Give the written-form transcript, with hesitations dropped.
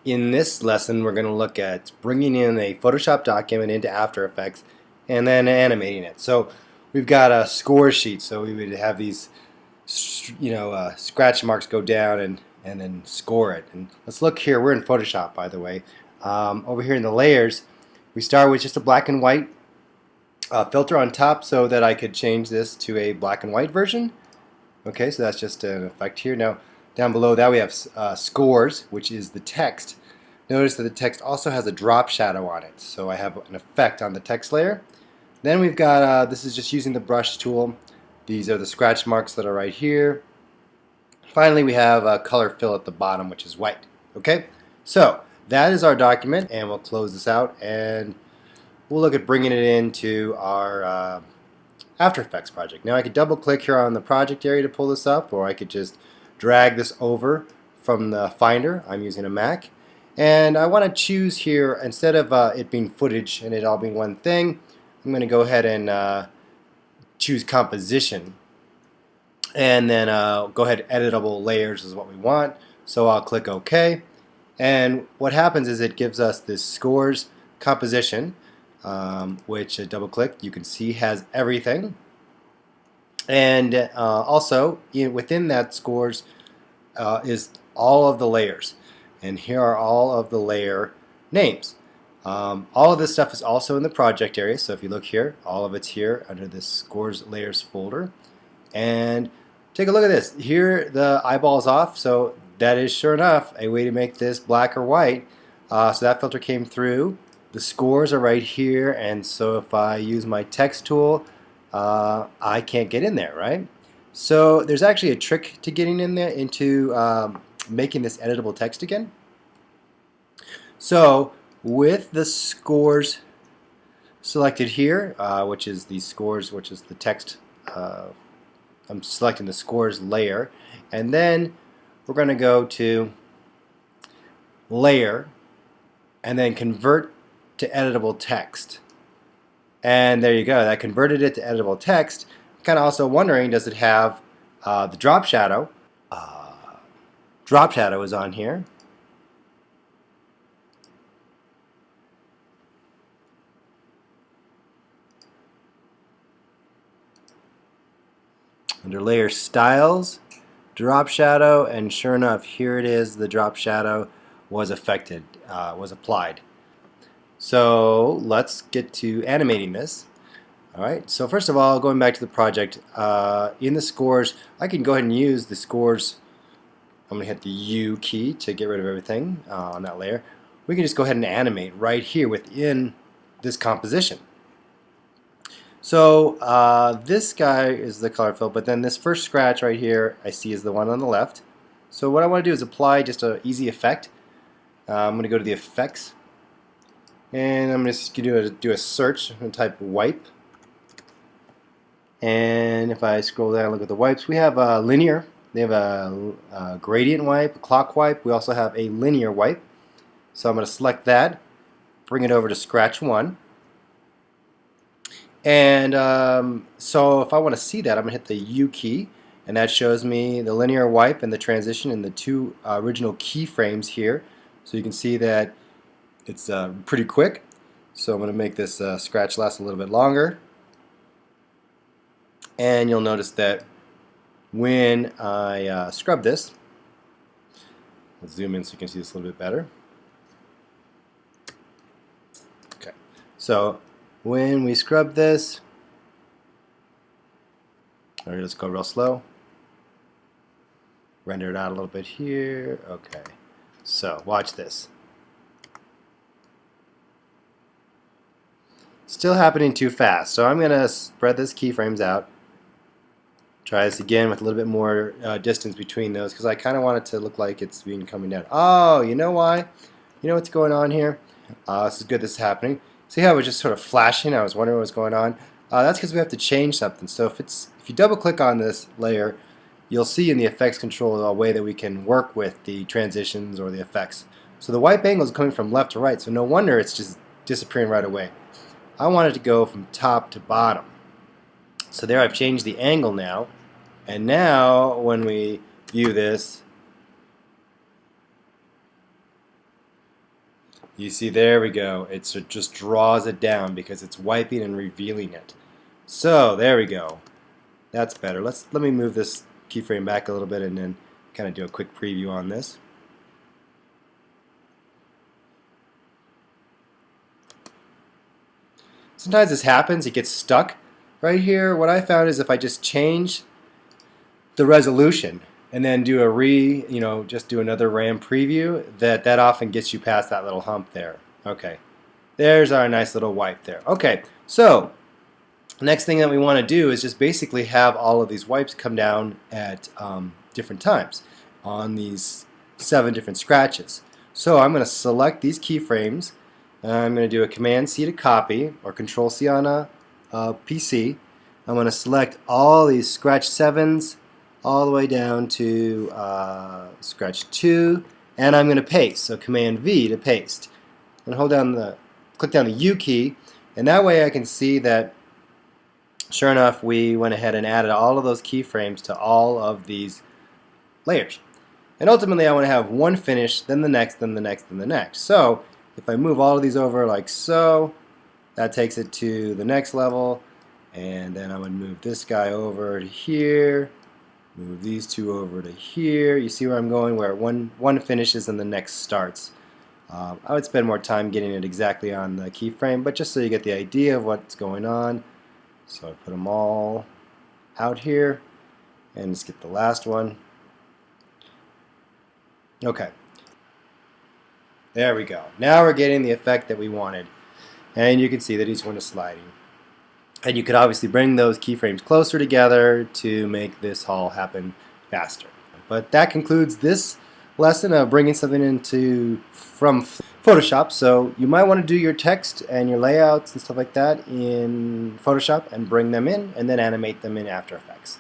In this lesson, we're going to look at bringing in a Photoshop document into After Effects and then animating it. So we've got a score sheet, so we would have these scratch marks go down and then score it. And let's look here. We're in Photoshop, by the way. Over here in the layers, we start with just a black and white filter on top so that I could change this to a black and white version. Okay, so that's just an effect here. Now, down below that we have scores, which is the text. Notice that the text also has a drop shadow on it, so I have an effect on the text layer. Then we've got, this is just using the brush tool. These are the scratch marks that are right here. Finally, we have a color fill at the bottom, which is white. Okay, so that is our document, and we'll close this out, and we'll look at bringing it into our After Effects project. Now I could double click here on the project area to pull this up, or I could just drag this over from the Finder. I'm using a Mac, and I want to choose here, instead of it being footage and it all being one thing, I'm going to go ahead and choose composition, and then go ahead, editable layers is what we want, so I'll click OK, and what happens is it gives us this scores composition, which double click you can see has everything. And also within that scores is all of the layers, and here are all of the layer names. All of this stuff is also in the project area, so if you look here, all of it's here under this scores layers folder. And take a look at this. Here the eyeball is off, so that is sure enough a way to make this black or white. So that filter came through. The scores are right here, and so if I use my text tool, I can't get in there, right? So there's actually a trick to getting in there into making this editable text again. So with the scores selected here, which is the scores, which is the text, I'm selecting the scores layer, and then we're going to go to layer and then convert to editable text. And there you go, that converted it to editable text. Kind of also wondering, does it have the drop shadow? Drop shadow is on here. Under layer styles, drop shadow, and sure enough, here it is, the drop shadow was affected, was applied. So let's get to animating this. Alright, so first of all, going back to the project, in the scores, I can go ahead and use the scores. I'm going to hit the U key to get rid of everything on that layer. We can just go ahead and animate right here within this composition. So this guy is the color fill, but then this first scratch right here I see is the one on the left. So what I want to do is apply just an easy effect. I'm going to go to the effects, and I'm just going to do a search and type wipe. And if I scroll down and look at the wipes, we have a linear, they have a gradient wipe, a clock wipe, we also have a linear wipe. So I'm going to select that, bring it over to scratch 1. And so if I want to see that, I'm going to hit the U key, and that shows me the linear wipe and the transition and the two original keyframes here. So you can see that it's pretty quick. So I'm going to make this scratch last a little bit longer. And you'll notice that when I scrub this, let's zoom in so you can see this a little bit better. Okay, so when we scrub this, or let's go real slow, render it out a little bit here. Okay, so watch this. Still happening too fast, so I'm going to spread this keyframes out. Try this again with a little bit more distance between those, because I kind of want it to look like it's been coming down. Oh, you know why? You know what's going on here? This is good this is happening. See how it was just sort of flashing? I was wondering what was going on. That's because we have to change something. So if you double click on this layer, you'll see in the effects control a way that we can work with the transitions or the effects. So the wipe angle is coming from left to right, so no wonder it's just disappearing right away. I want it to go from top to bottom. So there I've changed the angle now, and now when we view this, You see, there we go. It just draws it down because it's wiping and revealing it. So there we go. That's better. Let me move this keyframe back a little bit and then kind of do a quick preview on this. Sometimes this happens, it gets stuck right here. What I found is if I just change the resolution and then do a just do another RAM preview, that often gets you past that little hump there. Okay, there's our nice little wipe there. Okay, so next thing that we want to do is just basically have all of these wipes come down at different times on these 7 different scratches. So I'm going to select these keyframes. I'm going to do a Command-C to copy, or Control-C on a PC. I'm going to select all these scratch 7s all the way down to scratch 2, and I'm going to paste. So Command-V to paste. And click down the U key, and that way I can see that sure enough we went ahead and added all of those keyframes to all of these layers. And ultimately I want to have one finish, then the next, then the next, then the next. So if I move all of these over like so, that takes it to the next level, and then I'm going to move this guy over to here, move these 2 over to here. You see where I'm going, where one finishes and the next starts. I would spend more time getting it exactly on the keyframe, but just so you get the idea of what's going on. So I put them all out here and just get the last one. Okay. There we go. Now we're getting the effect that we wanted. And you can see that each one is sliding. And you could obviously bring those keyframes closer together to make this all happen faster. But that concludes this lesson of bringing something from Photoshop. So you might want to do your text and your layouts and stuff like that in Photoshop and bring them in and then animate them in After Effects.